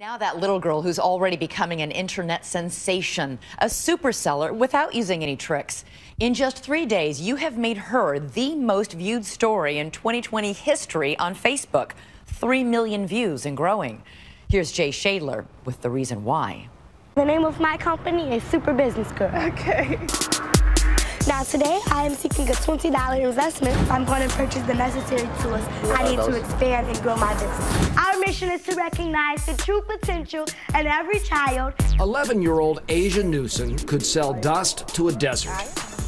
Now that little girl who's already becoming an internet sensation, a super seller without using any tricks. In just 3 days, you have made her the most viewed story in 2020 history on Facebook. 3 million views and growing. Here's Jay Shadler with the reason why. The name of my company is Super Business Girl. Okay. Now today, I am seeking a $20 investment. I'm going to purchase the necessary tools I need to expand and grow my business. Our mission is to recognize the true potential in every child. 11-year-old Asia Newson could sell dust to a desert,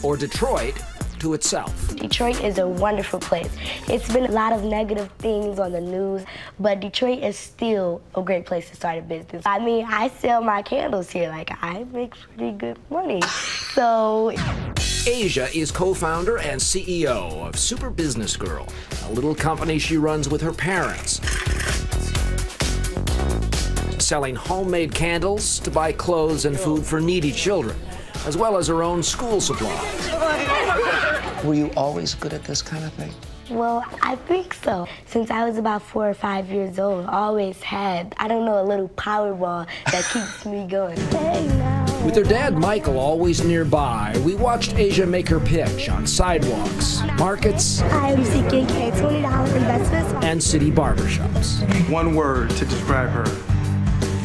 or Detroit to itself. Detroit is a wonderful place. It's been a lot of negative things on the news, but Detroit is still a great place to start a business. I mean, I sell my candles here. Like, I make pretty good money. So Asia is co-founder and CEO of Super Business Girl, a little company she runs with her parents, selling homemade candles to buy clothes and food for needy children, as well as her own school supplies. Were you always good at this kind of thing? well, I think so. Since I was about 4 or 5 years old, I always had, I don't know, a little Powerball that keeps me going. Hey, now. With her dad, Michael, always nearby, we watched Asia make her pitch on sidewalks, markets, I am seeking a $20 investment. and city barbershops. One word to describe her: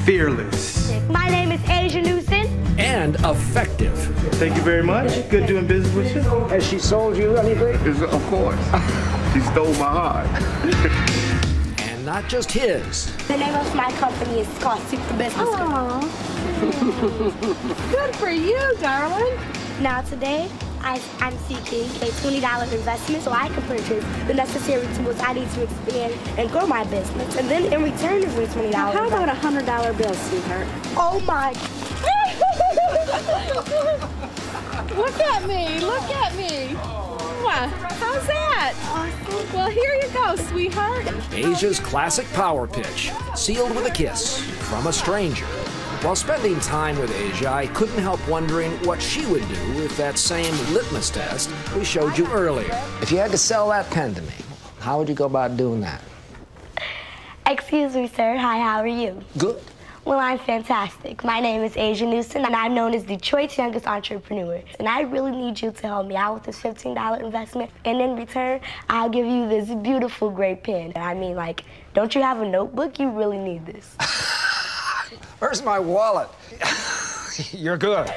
fearless. My name is Asia Newson. And effective. Thank you very much. Good doing business with you. Has she sold you anything? Of course. She stole my heart. And not just his. The name of my company is called Super Business Girl. Good for you, darling. Now today, I'm seeking a $20 investment so I can purchase the necessary tools I need to expand and grow my business. And then in return for the $20, How about a $100 bill, sweetheart? Oh my! Look at me, look at me. How's that? Awesome. Well, here you go, sweetheart. Asia's classic power pitch, sealed with a kiss from a stranger. While spending time with Asia, I couldn't help wondering what she would do with that same litmus test we showed you earlier. If you had to sell that pen to me, how would you go about doing that? Excuse me, sir. Hi, how are you? Good. Well, I'm fantastic. My name is Asia Newson, and I'm known as Detroit's youngest entrepreneur. And I really need you to help me out with this $15 investment. And in return, I'll give you this beautiful gray pen. I mean, like, don't you have a notebook? You really need this. Where's my wallet? You're good.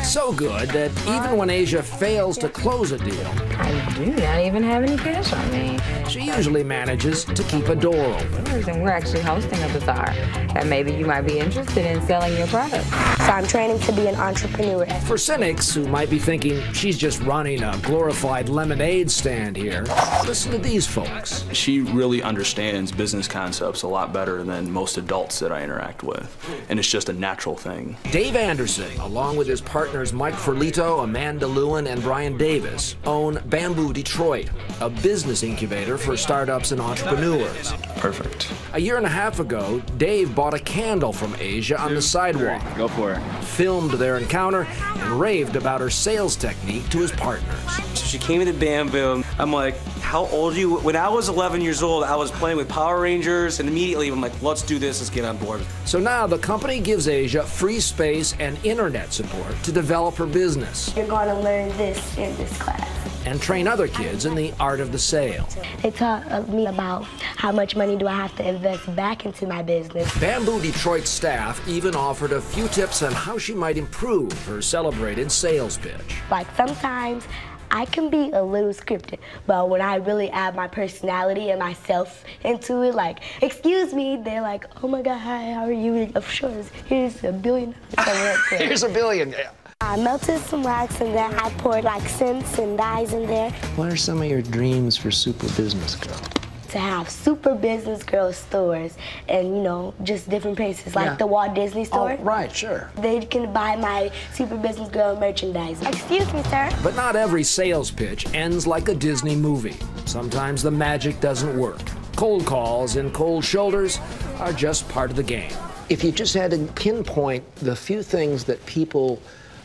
So good that even when Asia fails to close a deal, I do not even have any cash on me. she usually manages to keep a door open. And we're actually hosting a bazaar, and maybe you might be interested in selling your product. So I'm training to be an entrepreneur. For cynics who might be thinking she's just running a glorified lemonade stand here, listen to these folks. She really understands business concepts a lot better than most adults that I interact with, and it's just a natural thing. Dave Anderson, along with his partners Mike Ferlito, Amanda Lewin, and Brian Davis, own Bamboo Detroit, a business incubator for startups and entrepreneurs. Perfect. A year and a half ago, Dave bought a candle from Asia on the sidewalk, Go for it. filmed their encounter, and raved about her sales technique to his partners. So she came into Bamboo. I'm like, how old are you? When I was 11 years old, I was playing with Power Rangers, and immediately I'm like, let's do this, let's get on board. So now the company gives Asia free space and internet support to develop her business You're going to learn this in this class. and train other kids in the art of the sale. They taught me about how much money do I have to invest back into my business. Bamboo Detroit staff even offered a few tips on how she might improve her celebrated sales pitch. Like sometimes I can be a little scripted, but when I really add my personality and myself into it, like, excuse me, they're like, oh my God, hi, how are you? Of course, here's $1 billion. Here's $1 billion. I melted some wax and then I poured like scents and dyes in there. What are some of your dreams for Super Business Girl? To have Super Business Girl stores and, you know, just different places, like the Walt Disney store. Oh, right, sure. They can buy my Super Business Girl merchandise. Excuse me, sir. But not every sales pitch ends like a Disney movie. Sometimes the magic doesn't work. Cold calls and cold shoulders are just part of the game. If you just had to pinpoint the few things that people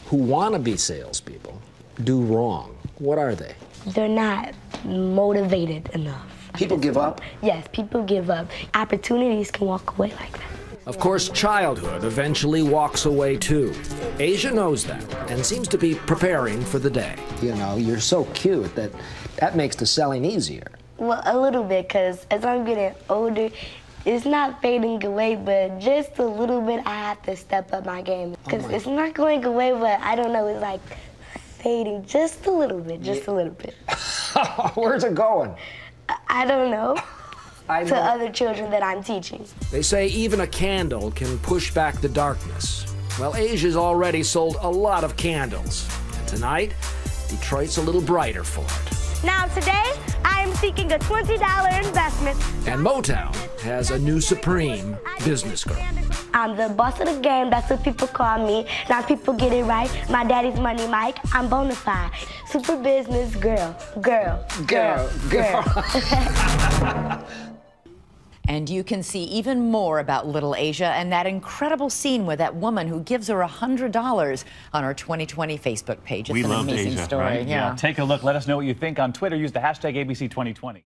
who want to be salespeople do wrong, what are they? They're not motivated enough. People give up? Yes, people give up. Opportunities can walk away like that. Of course, childhood eventually walks away too. Asia knows that and seems to be preparing for the day. You know, you're so cute that makes the selling easier. Well, a little bit, because as I'm getting older, it's not fading away, but just a little bit I have to step up my game. Because it's not going away, but I don't know, it's like fading just a little bit, just a little bit. Where's it going? I don't know. To other children that I'm teaching. They say even a candle can push back the darkness. Well, Asia's already sold a lot of candles. And tonight, Detroit's a little brighter for it. Now today, I am seeking a $20 investment. And Motown has a new supreme business girl. I'm the boss of the game, that's what people call me. Now people get it right. My daddy's Money Mike, I'm bona fide. Super business girl, girl. And you can see even more about little Asia and that incredible scene with that woman who gives her $100 on her 2020 Facebook page. It's an amazing story. Right? Yeah. Take a look. Let us know what you think on Twitter. Use the hashtag ABC2020.